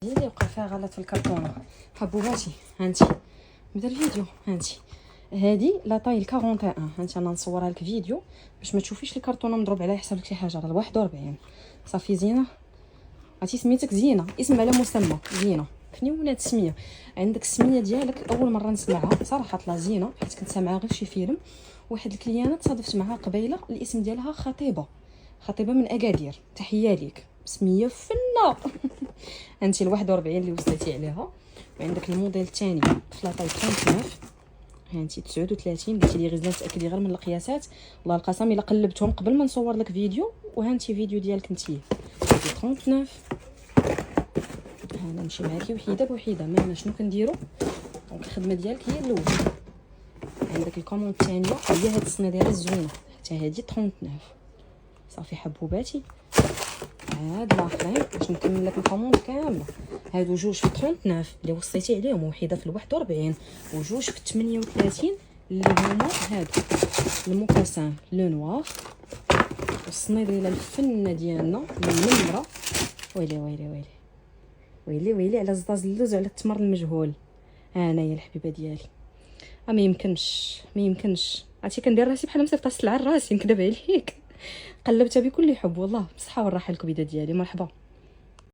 هي اللي وقع فيها غلط في الكرتونه. حبوباتي هانتي بدا الفيديو. هانتي هادي لا طاي 41. هانتي انا نصورها لك فيديو باش ما تشوفيش الكرتونه مضروب عليها يحسب لك شي حاجه. راه 41 صافي. زينه عرفتي سميتك زينه، اسم على مسمى. زينه فني ولات السميه عندك. السميه ديالك اول مره نسمعها صراحه طلع زينه، حيت كنت سامعها غير في شي فيلم. واحد الكليانه تصادفت معها قبيله الاسم ديالها خطيبه من اكادير. تحيه ليك سميه فنه. انت ال 41 اللي وصلتي عليها. وعندك الموديل الثاني في لاطاي 39. هانتي 39 قلتي لي غير تاكدي غير من القياسات. والله القسم الا قلبتهم قبل ما نصور لك فيديو. وهانتي فيديو ديالك انتي 39. انا نمشي معاكي وحيده بوحيده. ما شنو كنديروا دونك الخدمه ديالك هي الاولى. عندك الكوموند الثانيه هي هاد الصنه ديالها الزوينه حتى هادي 39. صافي حبوباتي. هاد الاخرين باش نكمل لك الكوموند كامله. هادو جوج في 39 اللي وصيتي عليهم، وحده في 41 وجوج في 38 اللي هما هادو الموكاسان لو نوار والصنيديله الفنه ديالنا المنمره. ويلي ويلي ويلي ويلي ويلي على زطاز اللوز وعلى التمر المجهول. انايا الحبيبه ديالي ما يمكنش عرفتي كندير راسي بحال مصيفطه السلعه لراسي. نكذب عليك قلبتها بكل حب والله. بصحه والراحه الكبيده ديالي. مرحبا.